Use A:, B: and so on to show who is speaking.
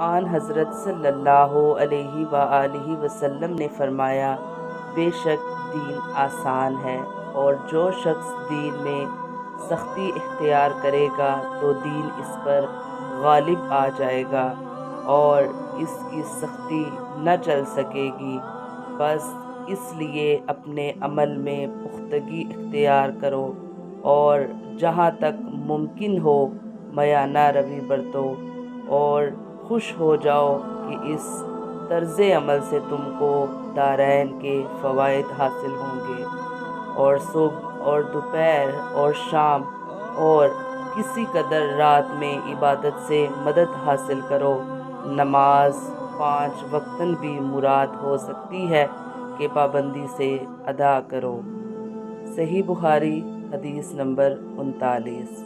A: آن حضرت صلی اللہ علیہ وآلہ وسلم نے فرمایا، بے شک دین آسان ہے، اور جو شخص دین میں سختی اختیار کرے گا تو دین اس پر غالب آ جائے گا اور اس کی سختی نہ چل سکے گی۔ بس اس لیے اپنے عمل میں پختگی اختیار کرو اور جہاں تک ممکن ہو میانہ روی برتو، اور خوش ہو جاؤ کہ اس طرز عمل سے تم کو دارین کے فوائد حاصل ہوں گے۔ اور صبح اور دوپہر اور شام اور کسی قدر رات میں عبادت سے مدد حاصل کرو۔ نماز 5 وقتاً بھی مراد ہو سکتی ہے کہ پابندی سے ادا کرو۔ صحیح بخاری حدیث نمبر 39۔